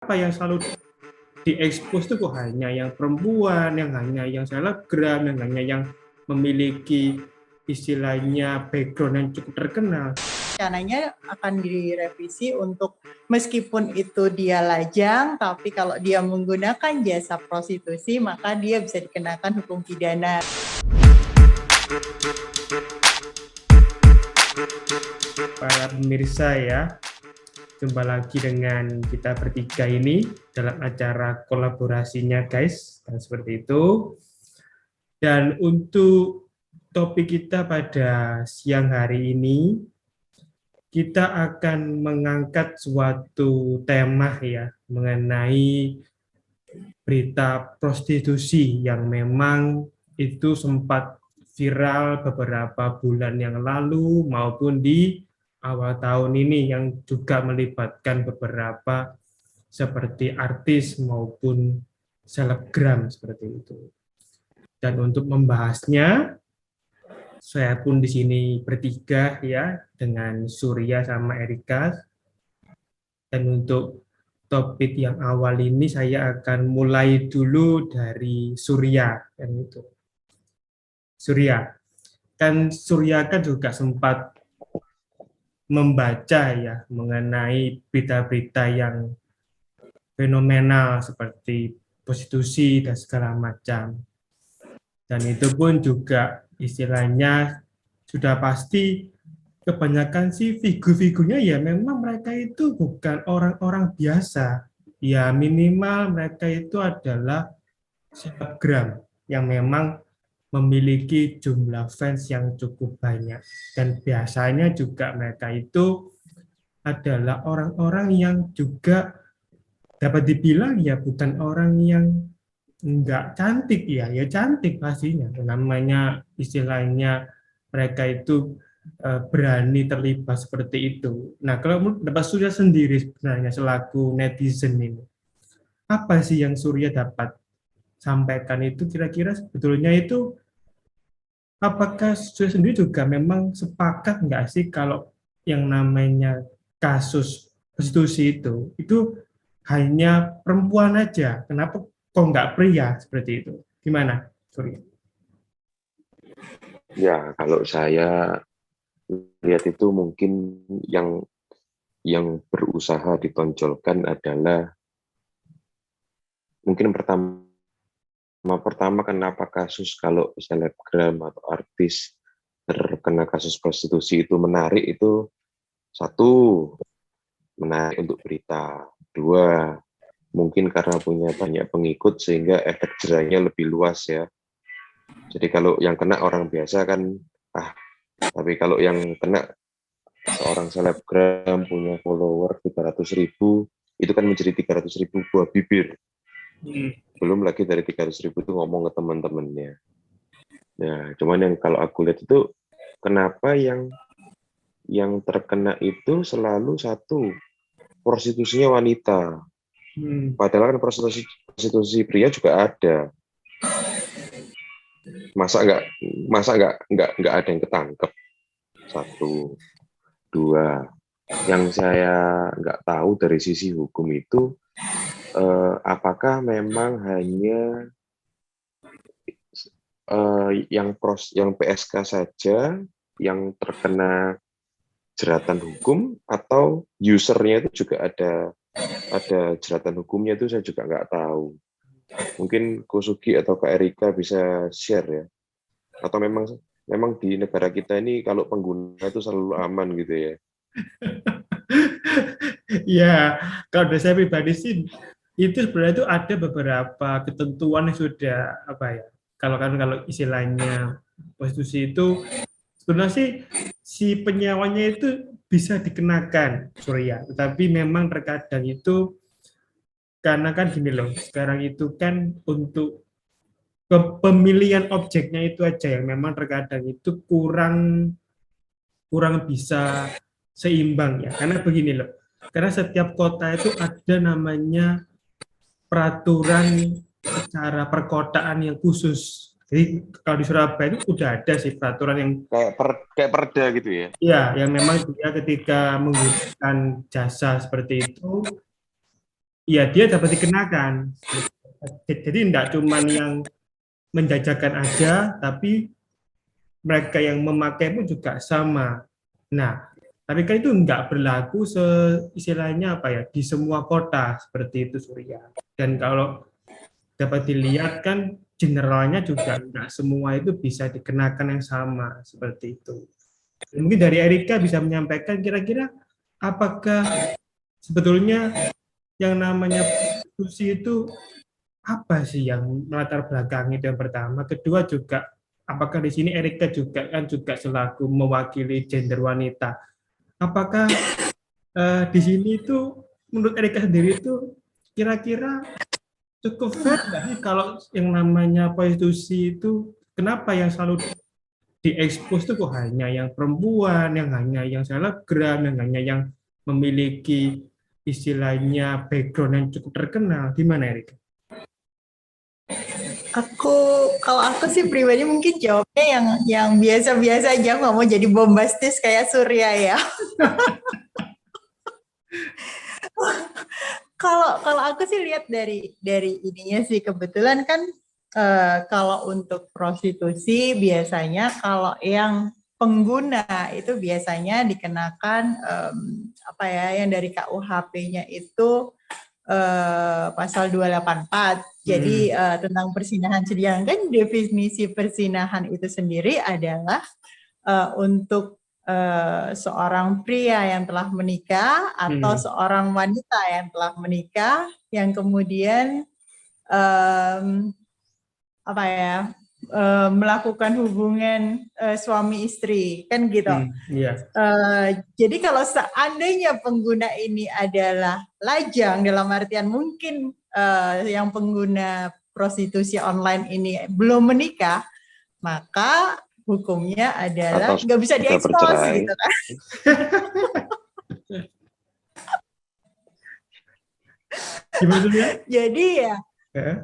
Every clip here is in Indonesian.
Apa yang selalu diekspos itu kok hanya yang perempuan, yang hanya yang selebgram, yang hanya yang memiliki istilahnya background yang cukup terkenal. Rencananya akan direvisi untuk meskipun itu dia lajang, tapi kalau dia menggunakan jasa prostitusi, maka dia bisa dikenakan hukum pidana. Para pemirsa ya, jumpa lagi dengan kita bertiga ini dalam acara kolaborasinya guys, dan seperti itu. Dan untuk topik kita pada siang hari ini, kita akan mengangkat suatu tema ya mengenai berita prostitusi yang memang itu sempat viral beberapa bulan yang lalu maupun di awal tahun ini yang juga melibatkan beberapa seperti artis maupun selebgram seperti itu. Dan untuk membahasnya, saya pun di sini bertiga ya dengan Surya sama Erika. Dan untuk topik yang awal ini saya akan mulai dulu dari Surya kan itu. Surya, kan Surya kan juga sempat membaca ya mengenai berita-berita yang fenomenal seperti prostitusi dan segala macam. Dan itu pun juga istilahnya sudah pasti kebanyakan sih figur-figurnya ya memang mereka itu bukan orang-orang biasa. Ya minimal mereka itu adalah selebgram yang memang memiliki jumlah fans yang cukup banyak. Dan biasanya juga mereka itu adalah orang-orang yang juga dapat dibilang ya bukan orang yang enggak cantik ya cantik pastinya. Namanya istilahnya mereka itu berani terlibat seperti itu. Nah, kalau menurut Bapak Surya sendiri sebenarnya selaku netizen ini, apa sih yang Surya dapat sampaikan itu kira-kira sebetulnya itu apakah Surya sendiri juga memang sepakat nggak sih kalau yang namanya kasus prostitusi itu hanya perempuan aja? Kenapa kok nggak pria seperti itu? Gimana, Surya? Ya, kalau saya lihat itu mungkin yang berusaha ditonjolkan adalah mungkin pertama kenapa kasus kalau selebgram atau artis terkena kasus prostitusi itu menarik itu satu menarik untuk berita, dua mungkin karena punya banyak pengikut sehingga efek jerahnya lebih luas ya. Jadi kalau yang kena orang biasa kan tapi kalau yang kena seorang selebgram punya follower 300.000 itu kan menjadi 300.000 buah bibir. Belum lagi dari 300.000 itu ngomong ke teman-temannya. Nah, cuman yang kalau aku lihat itu kenapa yang terkena itu selalu satu prostitusinya wanita. Padahal kan prostitusi pria juga ada. Masa nggak ada yang ketangkep. Satu, dua. Yang saya nggak tahu dari sisi hukum itu apakah memang hanya yang PSK saja yang terkena jeratan hukum atau usernya itu juga ada jeratan hukumnya, itu saya juga nggak tahu. Mungkin Kosugi atau Kak Erika bisa share ya. Atau memang di negara kita ini kalau pengguna itu selalu aman gitu ya. Ya, kalau dari saya pribadi sih itu sebenarnya itu ada beberapa ketentuan yang sudah apa ya? Kalau istilahnya prostitusi itu sebenarnya sih si penyewanya itu bisa dikenakan Surya, tetapi memang terkadang itu karena kan gini loh, sekarang itu kan untuk pemilihan objeknya itu aja yang memang terkadang itu kurang bisa seimbang ya. Karena begini loh, karena setiap kota itu ada namanya peraturan secara perkotaan yang khusus. Jadi kalau di Surabaya itu udah ada sih peraturan yang kayak perda gitu ya. Ya, yang memang dia ketika menggunakan jasa seperti itu ya dia dapat dikenakan. Jadi tidak cuman yang menjajakan aja, tapi mereka yang memakai pun juga sama. Nah, tapi kan itu nggak berlaku istilahnya apa ya di semua kota seperti itu Surya. Dan kalau dapat dilihat kan generalnya juga nggak semua itu bisa dikenakan yang sama seperti itu. Mungkin dari Erika bisa menyampaikan kira-kira apakah sebetulnya yang namanya prostitusi itu apa sih yang melatar belakang itu yang pertama. Kedua juga apakah di sini Erika juga kan juga selaku mewakili gender wanita. Apakah di sini itu menurut Erika sendiri itu kira-kira cukup fair nggak sih kalau yang namanya prostitusi itu kenapa yang selalu diekspos itu kok hanya yang perempuan, yang hanya yang selebgram, yang hanya yang memiliki istilahnya background yang cukup terkenal. Gimana Erika? Kalau aku sih pribadi mungkin jawabnya yang biasa-biasa aja, nggak mau jadi bombastis kayak Surya ya. Kalau aku sih lihat dari ininya sih, kebetulan kan kalau untuk prostitusi biasanya kalau yang pengguna itu biasanya dikenakan apa ya, yang dari KUHP-nya itu pasal 284. Jadi tentang persinahan. Sedangkan definisi persinahan itu sendiri adalah untuk seorang pria yang telah menikah atau seorang wanita yang telah menikah yang kemudian apa ya, melakukan hubungan suami istri kan gitu. Iya. Jadi kalau seandainya pengguna ini adalah lajang, dalam artian mungkin yang pengguna prostitusi online ini belum menikah, maka hukumnya adalah nggak bisa diekspos gitu kan. Gimana tuh ya? Jadi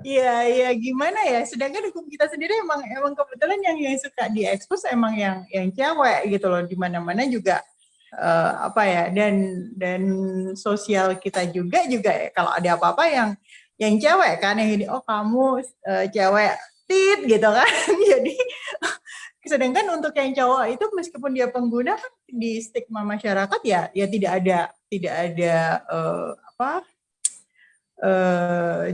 ya gimana ya. Sedangkan hukum kita sendiri emang kebetulan yang suka diekspos emang yang cewek gitu loh. Di mana-mana juga apa ya, dan sosial kita juga kalau ada apa-apa yang cewek kan yang ini, oh kamu cewek tit gitu kan. Jadi sedangkan untuk yang cowok itu meskipun dia pengguna kan di stigma masyarakat ya tidak ada apa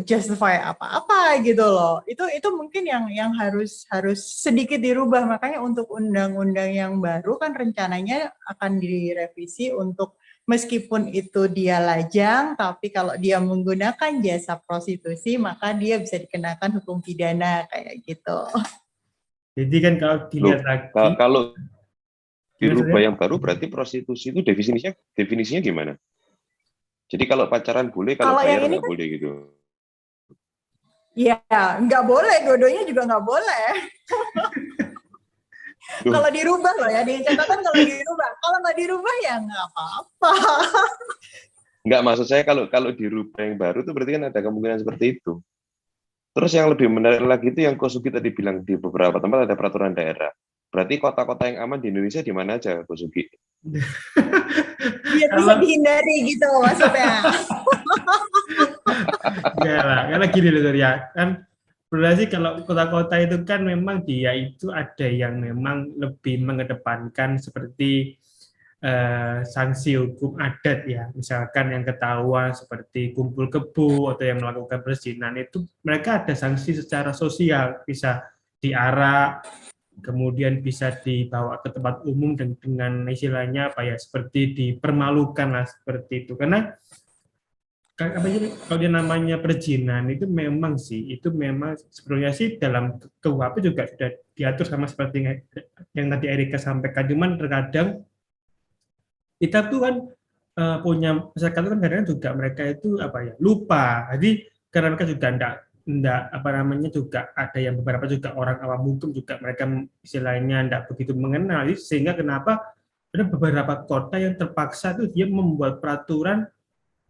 justify apa-apa gitu loh. Itu mungkin yang harus sedikit dirubah. Makanya untuk undang-undang yang baru kan rencananya akan direvisi untuk meskipun itu dia lajang, tapi kalau dia menggunakan jasa prostitusi maka dia bisa dikenakan hukum pidana kayak gitu. Jadi kan kalau dilihat lagi, kalau dirubah yang baru berarti prostitusi itu definisinya gimana? Jadi kalau pacaran boleh, kalau bayar nggak boleh gitu? Ya, nggak boleh, dua-duanya juga nggak boleh. Kalau dirubah loh ya, dicatatkan kalau dirubah. Kalau nggak dirubah ya nggak apa-apa. Nggak, maksud saya kalau dirubah yang baru itu berarti kan ada kemungkinan seperti itu. Terus yang lebih menarik lagi itu yang Kosugi tadi bilang di beberapa tempat ada peraturan daerah. Berarti kota-kota yang aman di Indonesia di mana aja, Kosugi? Biar bisa dihindari gitu maksudnya. Enggak lah, karena gini loh ya, kan berarti kalau kota-kota itu kan memang dia itu ada yang memang lebih mengedepankan seperti sanksi hukum adat ya, misalkan yang ketahuan seperti kumpul kebo atau yang melakukan perzinahan itu mereka ada sanksi secara sosial, bisa diarak, kemudian bisa dibawa ke tempat umum dengan istilahnya apa ya, seperti dipermalukan lah seperti itu. Karena kalau dia namanya perzinahan itu memang sebenarnya sih dalam KUHP juga sudah diatur sama seperti yang tadi Erika sampaikan, cuman terkadang kita tuh kan punya masyarakat itu kan kadang juga mereka itu apa ya, lupa. Jadi karena mereka juga enggak apa namanya, juga ada yang beberapa juga orang awam hukum juga mereka istilahnya enggak begitu mengenal, sehingga kenapa ada beberapa kota yang terpaksa tuh dia membuat peraturan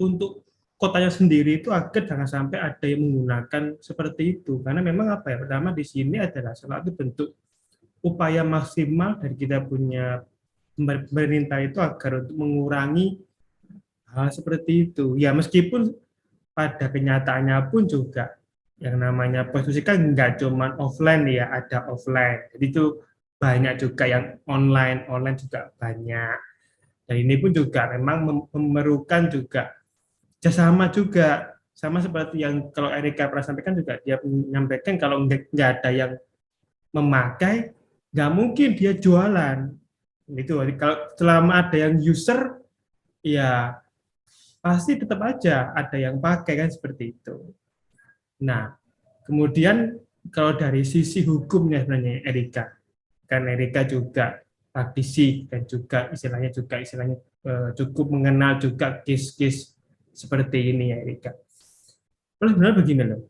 untuk kotanya sendiri itu agar jangan sampai ada yang menggunakan seperti itu. Karena memang apa ya, pertama di sini adalah salah satu bentuk upaya maksimal dari kita punya pemerintah itu agar untuk mengurangi hal seperti itu. Ya meskipun pada kenyataannya pun juga yang namanya prostitusi kan nggak cuma offline ya, ada offline. Jadi itu banyak juga yang online, online juga banyak. Dan ini pun juga memang memerlukan juga kerjasama juga. Sama seperti yang kalau Erika pernah sampaikan juga, dia menyampaikan kalau nggak ada yang memakai, nggak mungkin dia jualan. Itu kalau selama ada yang user, ya pasti tetap aja ada yang pakai kan seperti itu. Nah, kemudian kalau dari sisi hukumnya sebenarnya Erika, kan Erika juga praktisi dan juga istilahnya cukup mengenal juga case-case seperti ini ya Erika. Lalu sebenarnya begini loh,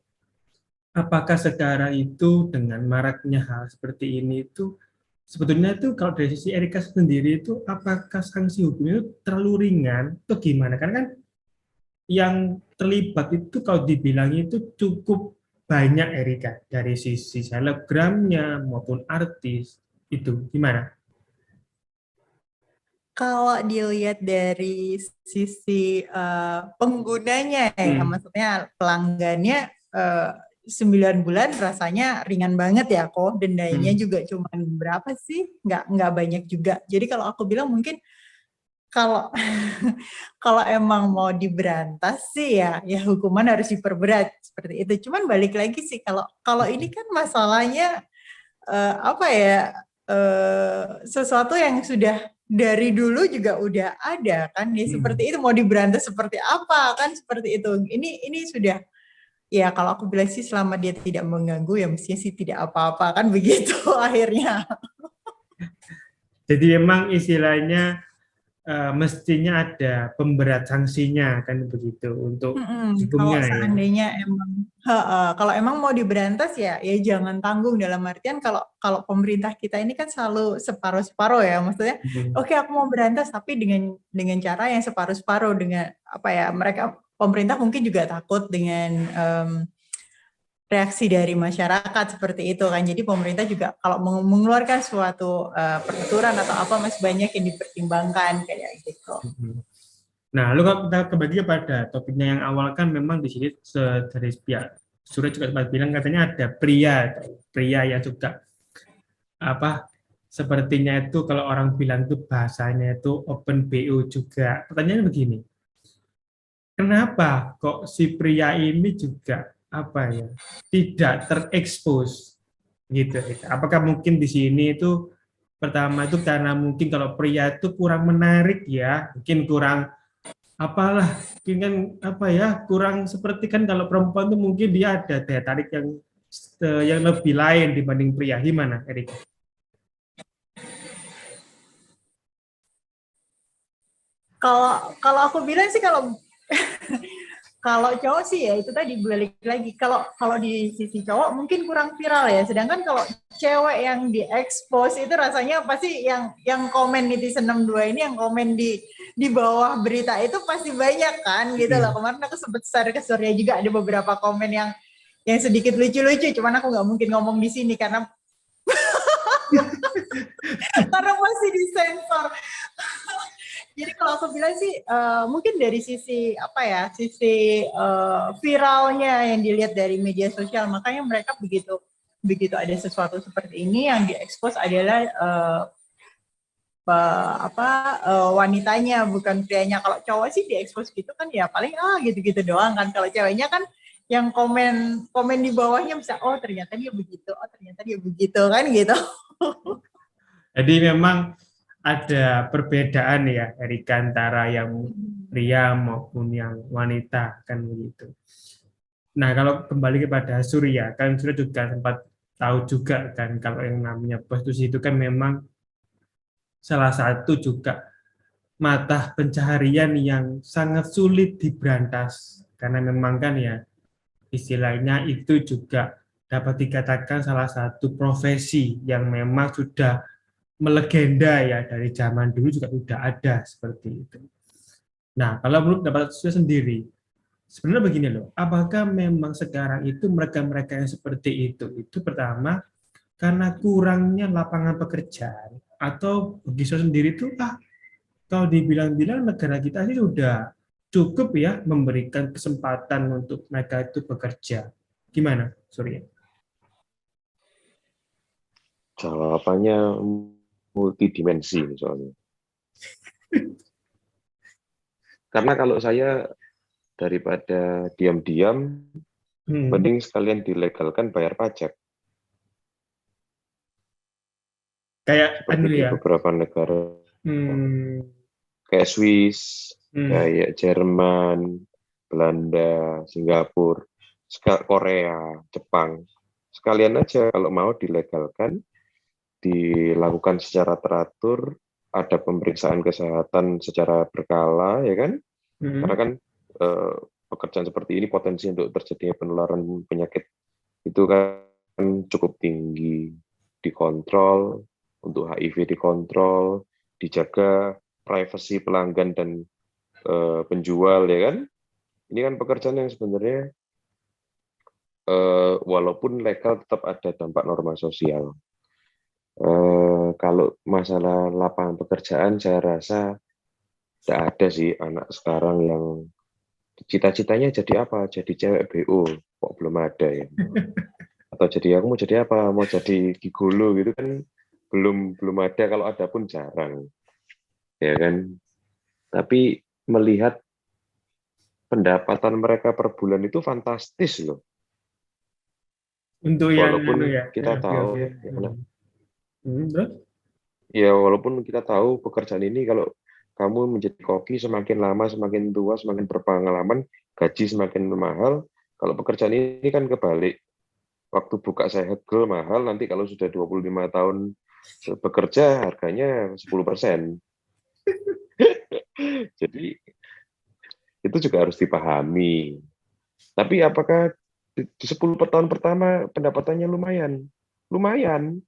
apakah sekarang itu dengan maraknya hal seperti ini itu sebetulnya itu kalau dari sisi Erika sendiri itu apakah sanksi hukumnya itu terlalu ringan atau gimana? Karena kan yang terlibat itu kalau dibilang itu cukup banyak Erika dari sisi selebgramnya maupun artis itu gimana? Kalau dilihat dari sisi penggunanya ya, maksudnya pelanggannya 9 bulan rasanya ringan banget ya kok, dendanya juga cuma berapa sih? Nggak banyak juga. Jadi kalau aku bilang mungkin kalau kalau emang mau diberantas sih ya hukuman harus diperberat seperti itu. Cuman balik lagi sih kalau ini kan masalahnya apa ya sesuatu yang sudah dari dulu juga udah ada kan ya seperti itu, mau diberantas seperti apa kan seperti itu. Ini sudah ya kalau aku bilang sih selama dia tidak mengganggu ya mestinya sih tidak apa-apa kan begitu akhirnya. Jadi memang istilahnya mestinya ada pemberat sanksinya kan begitu untuk Kalau hukumnya ya. seandainya emang kalau emang mau diberantas ya jangan tanggung, dalam artian kalau pemerintah kita ini kan selalu separuh-separuh ya, maksudnya oke, aku mau berantas tapi dengan cara yang separuh-separuh, dengan apa ya, pemerintah mungkin juga takut dengan reaksi dari masyarakat seperti itu kan. Jadi pemerintah juga kalau mengeluarkan suatu peraturan atau apa masih banyak yang dipertimbangkan kayak gitu. Nah, lalu kalau kita kembali kepada topiknya yang awal kan memang di sini dari pihak Surya juga sempat bilang katanya ada pria yang juga apa sepertinya itu kalau orang bilang itu bahasanya itu open BO juga. Pertanyaannya begini, kenapa kok si pria ini juga apa ya tidak terekspos gitu? Apakah mungkin di sini itu pertama itu karena mungkin kalau pria itu kurang menarik ya, mungkin kurang apalah, mungkin kan apa ya kurang seperti kan kalau perempuan itu mungkin dia ada daya tarik yang lebih lain dibanding pria. Gimana, Erik? Kalau aku bilang sih kalau cowok sih ya itu tadi balik lagi, kalau di sisi cowok mungkin kurang viral ya, sedangkan kalau cewek yang diekspos itu rasanya pasti yang komen netizen 62 ini, yang komen di bawah berita itu pasti banyak kan gitu loh. Kemarin aku sempat share ke Surya juga, ada beberapa komen yang sedikit lucu-lucu, cuman aku nggak mungkin ngomong di sini karena karena masih disensor. Jadi kalau aku bilang sih mungkin dari sisi apa ya, sisi viralnya yang dilihat dari media sosial, makanya mereka begitu ada sesuatu seperti ini yang diekspos adalah wanitanya, bukan prianya. Kalau cowok sih diekspos gitu kan ya paling gitu-gitu doang kan. Kalau ceweknya kan yang komen di bawahnya bisa ternyata dia begitu, ternyata dia begitu kan gitu. Jadi memang ada perbedaan ya Erika antara yang pria maupun yang wanita kan begitu. Nah, kalau kembali kepada Surya, kan Surya juga sempat tahu juga kan kalau yang namanya prostitusi itu kan memang salah satu juga mata pencaharian yang sangat sulit diberantas karena memang kan ya istilahnya itu juga dapat dikatakan salah satu profesi yang memang sudah melegenda ya dari zaman dulu juga sudah ada seperti itu. Nah, kalau menurut pendapat saya sendiri, sebenarnya begini loh, apakah memang sekarang itu mereka-mereka yang seperti itu pertama karena kurangnya lapangan pekerjaan atau bagi saya sendiri itu kalau dibilang-bilang negara kita sih sudah cukup ya memberikan kesempatan untuk mereka itu bekerja. Gimana, Surya? Jawabannya multidimensi soalnya. Karena kalau saya daripada diam-diam, mending sekalian dilegalkan bayar pajak. Kayak Seperti di ya. beberapa negara, kayak Hmm. Swiss, kayak Jerman, Belanda, Singapura, Korea, Jepang. Sekalian aja kalau mau dilegalkan, dilakukan secara teratur, ada pemeriksaan kesehatan secara berkala, ya kan? Karena kan pekerjaan seperti ini potensi untuk terjadinya penularan penyakit itu kan cukup tinggi, dikontrol, untuk HIV dikontrol, dijaga privasi pelanggan dan penjual, ya kan? Ini kan pekerjaan yang sebenarnya walaupun legal tetap ada dampak norma sosial. Kalau masalah lapangan pekerjaan, saya rasa tidak ada sih anak sekarang yang cita-citanya jadi apa? Jadi cewek BO, kok belum ada ya? Atau jadi aku mau jadi apa? Mau jadi gigolo gitu kan? Belum ada. Kalau ada pun jarang, ya kan? Tapi melihat pendapatan mereka per bulan itu fantastis loh. Untuk yang Walaupun ya, kita tahu, terus? ya walaupun kita tahu pekerjaan ini kalau kamu menjadi koki semakin lama, semakin tua, semakin berpengalaman, gaji semakin mahal. Kalau pekerjaan ini kan kebalik. Waktu buka segel mahal, nanti kalau sudah 25 tahun bekerja harganya 10%. Jadi itu juga harus dipahami. Tapi apakah di 10 tahun pertama pendapatannya lumayan? Lumayan.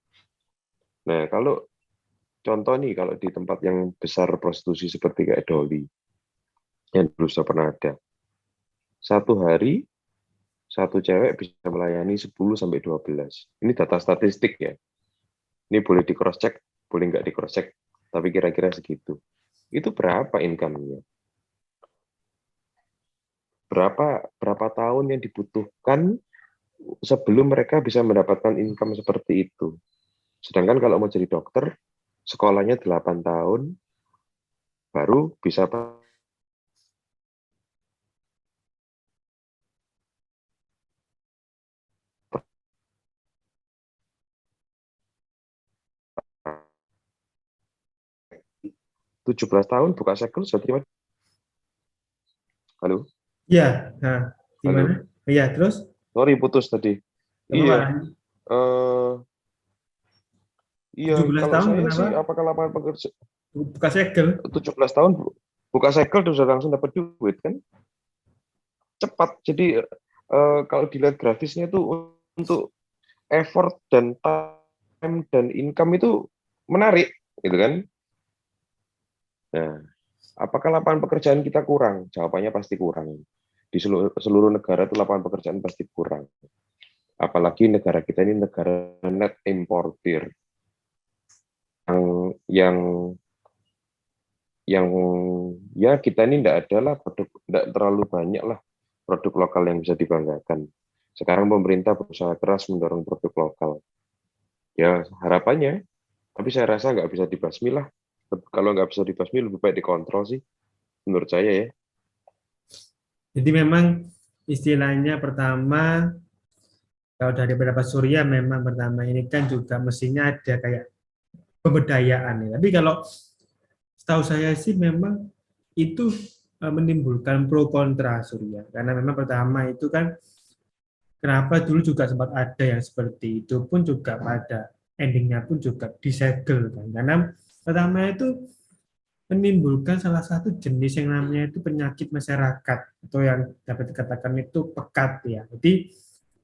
Nah, kalau contoh nih, kalau di tempat yang besar prostitusi seperti kayak Doli, yang dulu saya pernah ada, satu hari, satu cewek bisa melayani 10-12. Ini data statistik ya. Ini boleh di cross check, boleh nggak di cross check, tapi kira-kira segitu. Itu berapa income-nya? Berapa tahun yang dibutuhkan sebelum mereka bisa mendapatkan income seperti itu? Sedangkan kalau mau jadi dokter, sekolahnya 8 tahun, baru bisa tujuh 17 tahun buka segel sudah terima. Halo? Ya, nah, gimana? Iya, terus? Sorry, putus tadi. Iya. Iya, 17 kalau tahun saya kenapa? sih apakah lapangan pekerja Buka segel. 17 tahun buka segel sudah langsung dapat duit kan? Cepat. Jadi kalau dilihat grafisnya tuh untuk effort dan time dan income itu menarik, gitu kan? Nah, apakah lapangan pekerjaan kita kurang? Jawabannya pasti kurang. Di seluruh negara itu lapangan pekerjaan pasti kurang. Apalagi negara kita ini negara net importer. Yang ya kita ini tidak ada lah produk, tidak terlalu banyak lah produk lokal yang bisa dibanggakan. Sekarang pemerintah berusaha keras mendorong produk lokal. Ya harapannya, tapi saya rasa nggak bisa dibasmi lah. Kalau nggak bisa dibasmi lebih baik dikontrol sih, menurut saya ya. Jadi memang istilahnya pertama, kalau dari beberapa Surya memang pertama ini kan juga mestinya ada kayak pemberdayaan ya. Tapi kalau setahu saya sih memang itu menimbulkan pro kontra Surya. Karena memang pertama itu kan kenapa dulu juga sempat ada yang seperti itu pun juga pada endingnya pun juga disegel kan. Karena pertama itu menimbulkan salah satu jenis yang namanya itu penyakit masyarakat atau yang dapat dikatakan itu pekat ya. Jadi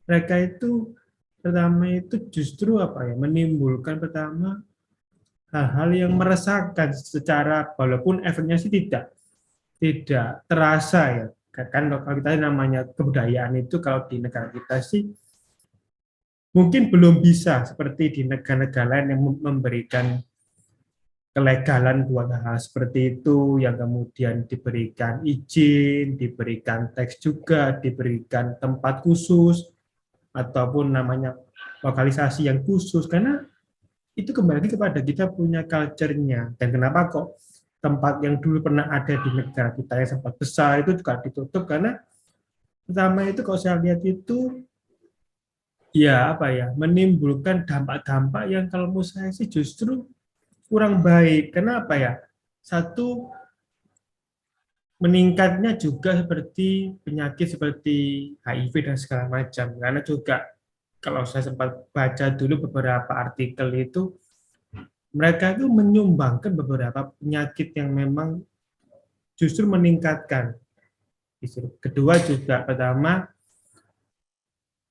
mereka itu pertama itu justru apa ya menimbulkan pertama hal-hal yang meresahkan secara walaupun efeknya sih tidak terasa ya. Kan kalau kita namanya kebudayaan itu kalau di negara kita sih mungkin belum bisa seperti di negara-negara lain yang memberikan kelegalan buat hal seperti itu, yang kemudian diberikan izin, diberikan teks juga, diberikan tempat khusus, ataupun namanya lokalisasi yang khusus, karena itu kembali kepada kita punya culture-nya. Dan kenapa kok tempat yang dulu pernah ada di negara kita yang sempat besar itu juga ditutup, karena pertama itu kalau saya lihat itu ya apa ya, menimbulkan dampak-dampak yang kalau menurut saya sih justru kurang baik. Kenapa ya? Satu, meningkatnya juga seperti penyakit seperti HIV dan segala macam. Karena juga kalau saya sempat baca dulu beberapa artikel itu, mereka itu menyumbangkan beberapa penyakit yang memang justru meningkatkan. Kedua juga, pertama,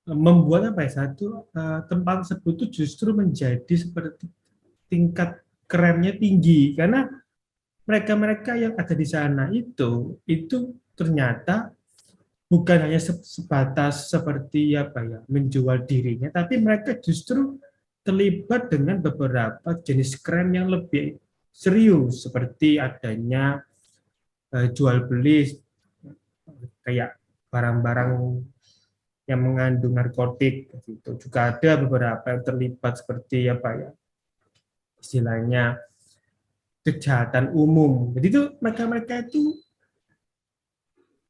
membuat apa ya, satu tempat tersebut itu justru menjadi seperti tingkat kerennya tinggi, karena mereka-mereka yang ada di sana itu ternyata bukan hanya sebatas seperti apa ya, menjual dirinya, tapi mereka justru terlibat dengan beberapa jenis krem yang lebih serius, seperti adanya jual beli kayak barang-barang yang mengandung narkotik gitu. Juga ada beberapa yang terlibat seperti apa ya, istilahnya kejahatan umum. Jadi itu mereka itu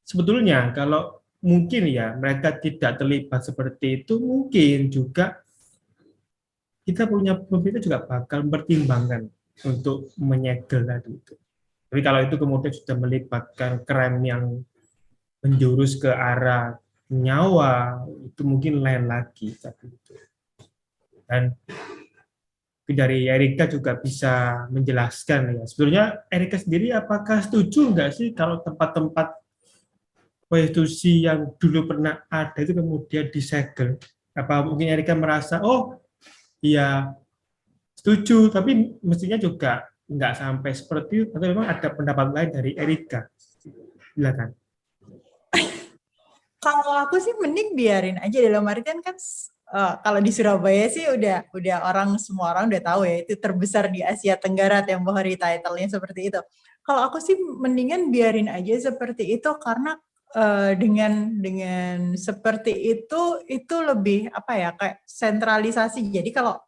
sebetulnya kalau mungkin ya mereka tidak terlibat seperti itu, mungkin juga kita punya pemerintah juga bakal mempertimbangkan untuk menyegel tadi itu. Tapi kalau itu kemudian sudah melibatkan krem yang menjurus ke arah nyawa, itu mungkin lain lagi. Dan dari Erika juga bisa menjelaskan ya. Sebetulnya Erika sendiri apakah setuju nggak sih kalau tempat-tempat prostitusi yang dulu pernah ada itu kemudian disegel? Apa mungkin Erika merasa, oh iya setuju, tapi mestinya juga nggak sampai seperti itu, atau memang ada pendapat lain dari Erika? Silakan. Kalau aku sih mending biarin aja, dalam artian kan kalau di Surabaya sih udah semua orang udah tahu ya, itu terbesar di Asia Tenggara Tempo Hari title-nya seperti itu. Kalau aku sih mendingan biarin aja seperti itu, karena dengan seperti itu lebih apa ya, kayak sentralisasi. Jadi kalau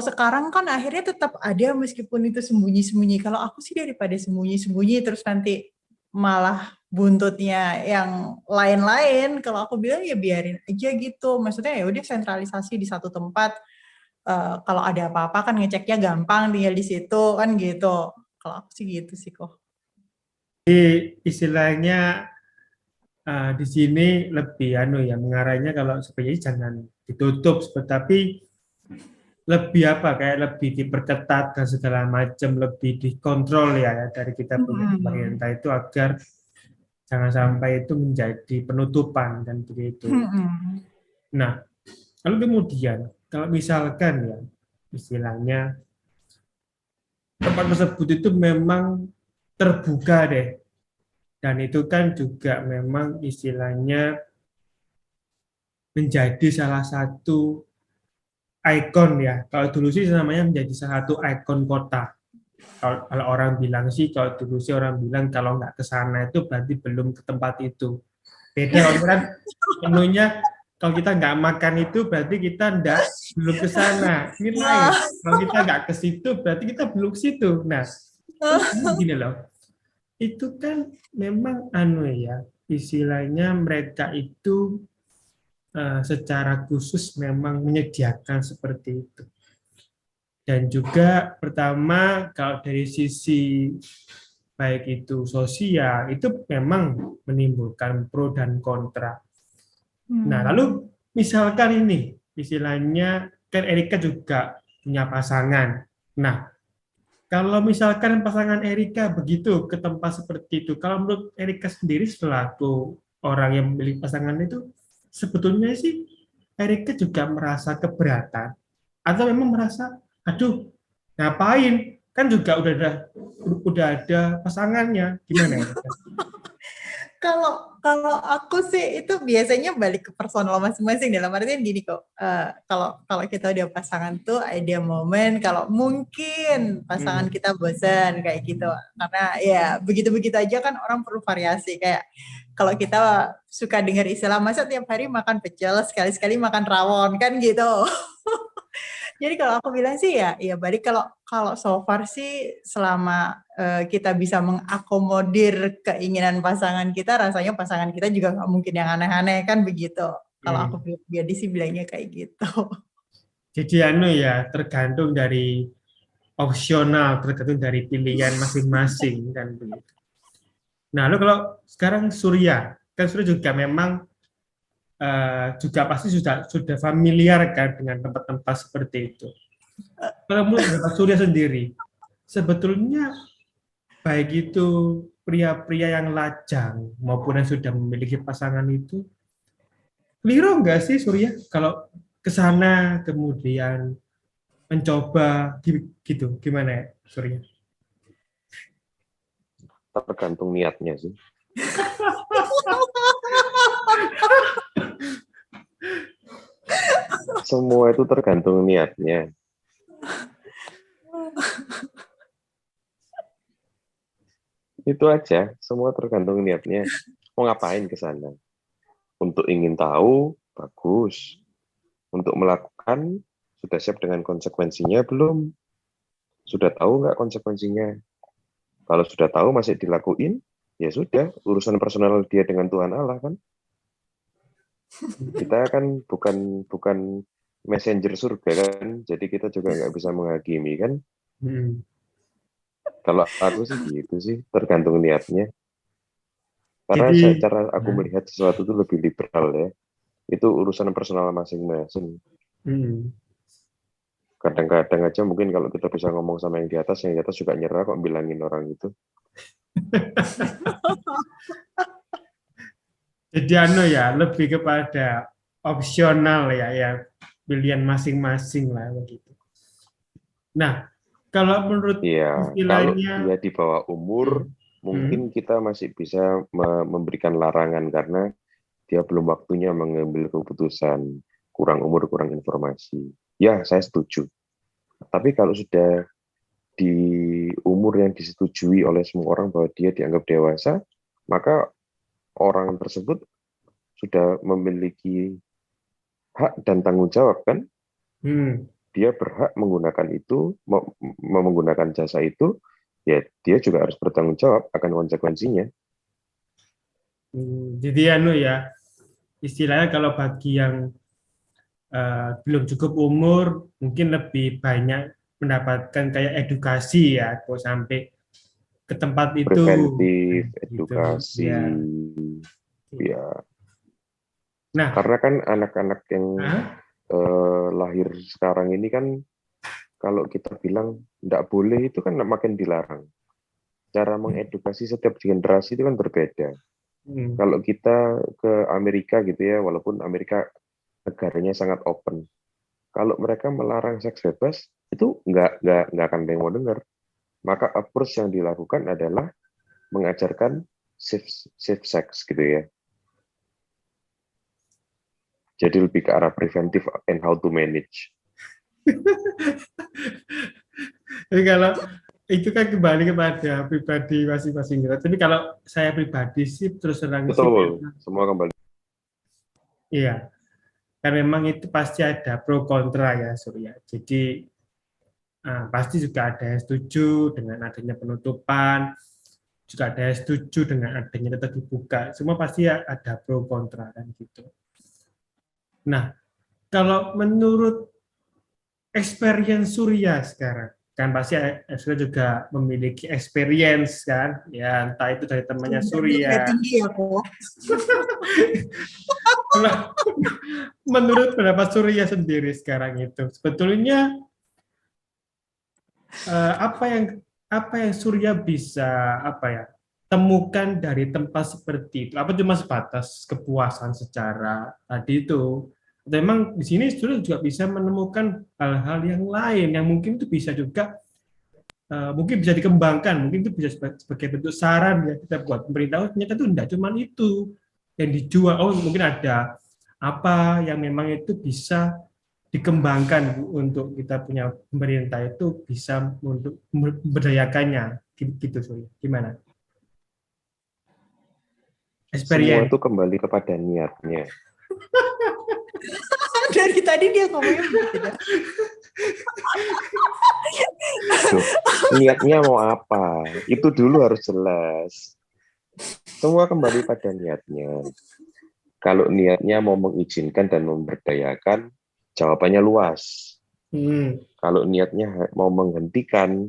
sekarang kan akhirnya tetap ada meskipun itu sembunyi-sembunyi. Kalau aku sih daripada sembunyi-sembunyi terus nanti malah buntutnya yang lain-lain, kalau aku bilang ya biarin aja gitu. Maksudnya ya udah sentralisasi di satu tempat. Kalau ada apa-apa kan ngeceknya gampang, tinggal di situ kan gitu. Kalau aku sih gitu sih kok. Jadi istilahnya di sini lebih ya mengarahnya kalau sebenarnya jangan ditutup, tapi lebih apa, kayak lebih diperketat dan segala macam, lebih dikontrol ya dari kita punya pemerintah itu, agar jangan sampai itu menjadi penutupan dan begitu. Nah, lalu kemudian kalau misalkan ya istilahnya tempat tersebut itu memang terbuka deh, dan itu kan juga memang istilahnya menjadi salah satu ikon ya. Kalau dulu sih namanya menjadi salah satu ikon kota. Kalau orang bilang sih, kalau dulu sih orang bilang kalau nggak ke sana itu berarti belum ke tempat itu. Beda kalau kan menunya, kalau kita nggak makan itu berarti kita belum ke sana. Ini lain. Kalau kita nggak ke situ berarti kita belum ke situ. Nah, gini loh. Itu kan memang ya, istilahnya mereka itu secara khusus memang menyediakan seperti itu. Dan juga pertama kalau dari sisi baik itu sosial, itu memang menimbulkan pro dan kontra. Nah, lalu misalkan ini istilahnya kan Erika juga punya pasangan. Nah, kalau misalkan pasangan Erika begitu ke tempat seperti itu, kalau menurut Erika sendiri selaku orang yang memilih pasangan itu, sebetulnya sih Erika juga merasa keberatan atau memang merasa, aduh ngapain, kan juga udah ada pasangannya, gimana ya? Kalau aku sih itu biasanya balik ke personal masing-masing, dalam artian gini kok, kalau kalau kita udah pasangan tuh ada momen kalau mungkin pasangan kita bosan kayak gitu, karena ya begitu-begitu aja kan, orang perlu variasi. Kayak kalau kita suka dengar istilah, masa tiap hari makan pecel, sekali-sekali makan rawon kan gitu. Jadi kalau aku bilang sih ya balik, kalau so far sih selama kita bisa mengakomodir keinginan pasangan kita, rasanya pasangan kita juga nggak mungkin yang aneh-aneh kan begitu. Kalau aku pribadi sih bilangnya kayak gitu. Jadi ya tergantung dari opsional, tergantung dari pilihan masing-masing kan begitu. Nah, lalu kalau sekarang Surya, kan Surya juga memang juga pasti sudah familiar kan dengan tempat-tempat seperti itu. Kalau menurut Bapak Surya sendiri, sebetulnya baik itu pria-pria yang lajang maupun yang sudah memiliki pasangan itu, keliru nggak sih Surya kalau ke sana kemudian mencoba gitu, gimana ya Surya? Tergantung niatnya sih. Semua itu tergantung niatnya. Itu aja, semua tergantung niatnya. Mau ngapain ke sana? Untuk ingin tahu, bagus. Untuk melakukan, sudah siap dengan konsekuensinya belum? Sudah tahu nggak konsekuensinya? Kalau sudah tahu masih dilakuin, ya sudah, urusan personal dia dengan Tuhan Allah kan. Kita kan bukan messenger surga kan, jadi kita juga nggak bisa menghakimi kan. Kalau aku sih gitu sih, tergantung niatnya. Karena cara aku melihat sesuatu itu lebih liberal ya. Itu urusan personal masing-masing. Kadang-kadang aja mungkin kalau kita bisa ngomong sama yang di atas juga nyerah kok bilangin orang itu. Jadi ya lebih kepada opsional ya pilihan masing-masing lah begitu. Nah, kalau menurut istilahnya, kalau dia di bawah umur, mungkin kita masih bisa memberikan larangan karena dia belum waktunya mengambil keputusan, kurang umur, kurang informasi. Ya, saya setuju. Tapi kalau sudah di umur yang disetujui oleh semua orang bahwa dia dianggap dewasa, maka orang tersebut sudah memiliki hak dan tanggung jawab kan? Dia berhak menggunakan itu, menggunakan jasa itu, ya dia juga harus bertanggung jawab akan konsekuensinya. Jadi ya, istilahnya kalau bagi yang belum cukup umur, mungkin lebih banyak mendapatkan kayak edukasi ya, kok sampai ke tempat itu. Preventif, edukasi, ya. Nah, karena kan anak-anak yang lahir sekarang ini kan, kalau kita bilang tidak boleh itu kan makin dilarang. Cara mengedukasi setiap generasi itu kan berbeda. Kalau kita ke Amerika gitu ya, walaupun Amerika negaranya sangat open, kalau mereka melarang seks bebas itu nggak akan ada yang mau dengar. Maka approach yang dilakukan adalah mengajarkan safe sex gitu ya. Jadi lebih ke arah preventif and how to manage. Jadi kalau itu kan kembali kepada pribadi masing-masing. Tapi kalau saya pribadi sih terus terang betul, semua kembali. Iya, kan memang itu pasti ada pro kontra ya Surya. Jadi pasti juga ada yang setuju dengan adanya penutupan, juga ada yang setuju dengan adanya tetap dibuka. Semua pasti ada pro kontra kan gitu. Nah, kalau menurut experience Surya sekarang, kan pasti Surya juga memiliki experience kan, ya entah itu dari temannya Surya. Tinggi aku. Menurut pendapat Surya sendiri sekarang itu, sebetulnya apa yang Surya bisa temukan dari tempat seperti itu? Apa cuma sebatas kepuasan secara tadi itu? Memang di sini Surya juga bisa menemukan hal-hal yang lain yang mungkin itu bisa juga mungkin bisa dikembangkan, mungkin itu bisa sebagai bentuk saran ya kita buat pemerintah. Oh, ternyata itu enggak cuma itu yang dijual. Oh, mungkin ada apa yang memang itu bisa dikembangkan untuk kita punya pemerintah itu bisa untuk memberdayakannya gitu sorry. Gimana? Semua Experience. itu kembali kepada niatnya. Dari tadi dia ngomongnya begitu dah. Tuh, niatnya mau apa? Itu dulu harus jelas. Semua kembali pada niatnya. Kalau niatnya mau mengizinkan dan memberdayakan, jawabannya luas. Kalau niatnya mau menghentikan,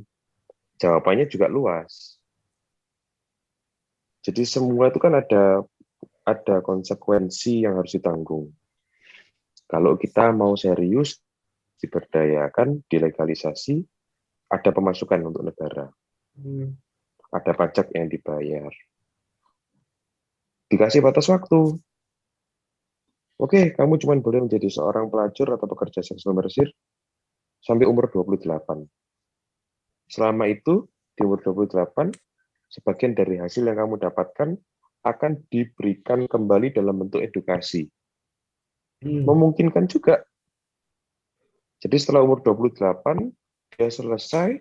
jawabannya juga luas. Jadi semua itu kan ada konsekuensi yang harus ditanggung. Kalau kita mau serius, diberdayakan, dilegalisasi, ada pemasukan untuk negara. Ada pajak yang dibayar. Dikasih batas waktu. Oke, kamu cuma boleh menjadi seorang pelacur atau pekerja seks komersil sampai umur 28. Selama itu, di umur 28, sebagian dari hasil yang kamu dapatkan akan diberikan kembali dalam bentuk edukasi. Memungkinkan juga. Jadi setelah umur 28, dia selesai,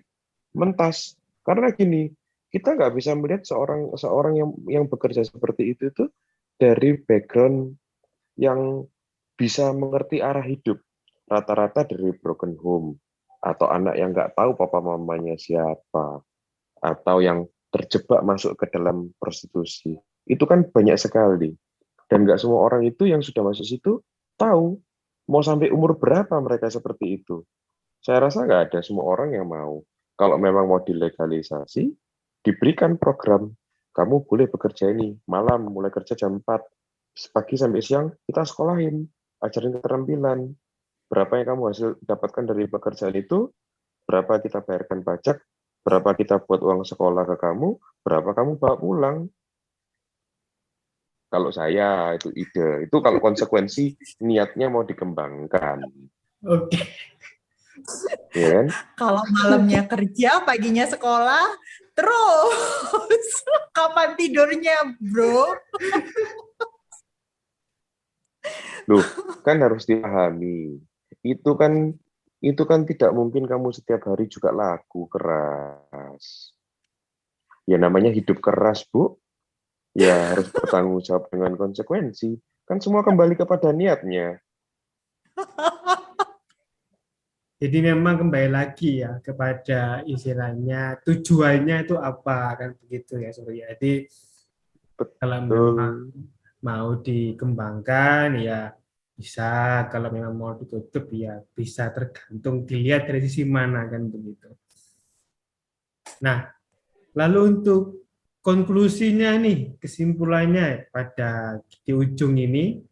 mentas. Karena gini, kita nggak bisa melihat seorang yang bekerja seperti itu dari background yang bisa mengerti arah hidup. Rata-rata dari broken home, atau anak yang nggak tahu papa mamanya siapa, atau yang terjebak masuk ke dalam prostitusi. Itu kan banyak sekali. Dan nggak semua orang itu yang sudah masuk situ tahu mau sampai umur berapa mereka seperti itu. Saya rasa nggak ada semua orang yang mau. Kalau memang mau dilegalisasi, diberikan program, kamu boleh bekerja ini, malam mulai kerja jam 4, pagi sampai siang kita sekolahin, ajarin keterampilan, berapa yang kamu hasil dapatkan dari pekerjaan itu, berapa kita bayarkan pajak, berapa kita buat uang sekolah ke kamu, berapa kamu bawa pulang. Kalau saya itu ide, itu kalau konsekuensi niatnya mau dikembangkan. Oke. Ya kan? Kalau malamnya kerja, paginya sekolah, terus kapan tidurnya, bro? Loh, kan harus dipahami. Itu kan tidak mungkin kamu setiap hari juga laku keras. Ya namanya hidup keras, Bu. Ya harus bertanggung jawab dengan konsekuensi. Kan semua kembali kepada niatnya. Jadi memang kembali lagi ya kepada istilahnya tujuannya itu apa kan begitu ya Surya. Jadi kalau memang Betul. mau dikembangkan ya bisa, kalau memang mau ditutup ya bisa, tergantung dilihat dari sisi mana kan begitu. Nah, lalu untuk konklusinya nih, kesimpulannya pada di ujung ini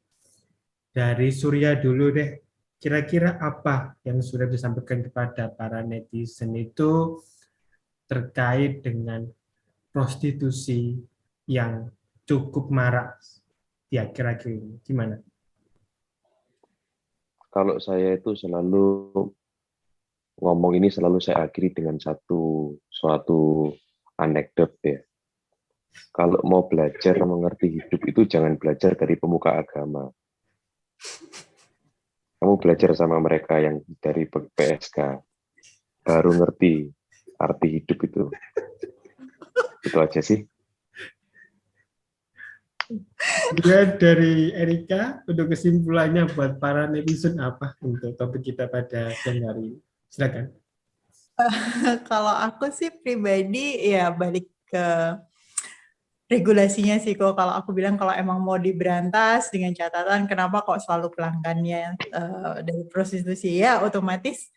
dari Surya dulu deh. Kira-kira apa yang sudah disampaikan kepada para netizen itu terkait dengan prostitusi yang cukup marak di akhir-akhir ini? Gimana? Kalau saya itu selalu ngomong ini selalu saya akhiri dengan suatu anekdot ya. Kalau mau belajar mengerti hidup itu jangan belajar dari pemuka agama. Kamu belajar sama mereka yang dari PSK, baru ngerti arti hidup itu. Itu aja sih. Kemudian dari Erika, untuk kesimpulannya buat para netizen apa untuk topik kita pada siang hari ini? Silakan. Kalau aku sih pribadi ya balik ke regulasinya sih kok. Kalau aku bilang kalau emang mau diberantas dengan catatan kenapa kok selalu pelanggannya dari prostitusi ya otomatis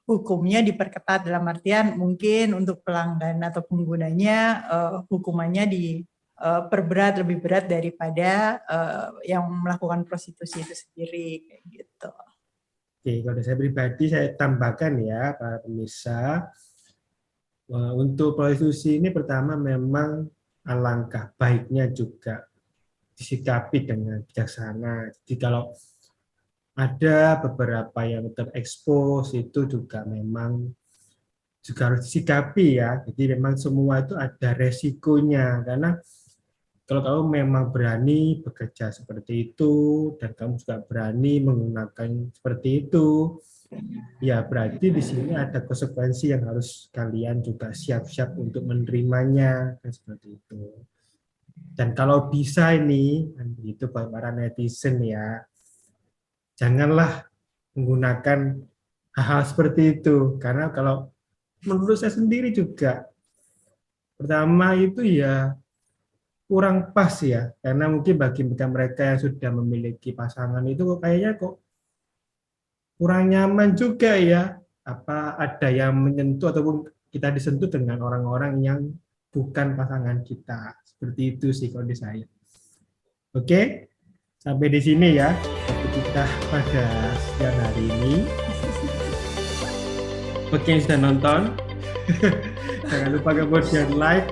hukumnya diperketat dalam artian mungkin untuk pelanggan atau penggunanya hukumannya diperberat lebih berat daripada yang melakukan prostitusi itu sendiri kayak gitu. Oke, kalau saya pribadi saya tambahkan ya para pemirsa, untuk prostitusi ini pertama memang alangkah baiknya juga disikapi dengan bijaksana. Jadi kalau ada beberapa yang terekspos itu juga memang juga harus disikapi ya. Jadi memang semua itu ada resikonya, karena kalau kamu memang berani bekerja seperti itu dan kamu juga berani menggunakan seperti itu, ya berarti di sini ada konsekuensi yang harus kalian juga siap-siap untuk menerimanya, kan seperti itu. Dan kalau bisa ini, itu buat para netizen ya, janganlah menggunakan hal-hal seperti itu, karena kalau menurut saya sendiri juga, pertama itu ya kurang pas ya, karena mungkin bagi mereka yang sudah memiliki pasangan itu kok kayaknya kok kurang nyaman juga ya, apa ada yang menyentuh ataupun kita disentuh dengan orang-orang yang bukan pasangan kita, seperti itu sih kalau di saya. Oke, sampai di sini ya topik kita pada siang hari ini. Oke, yang sudah nonton, jangan lupa kemudian like,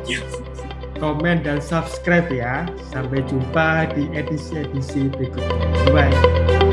komen, dan subscribe ya. Sampai jumpa di edisi-edisi berikutnya. Bye.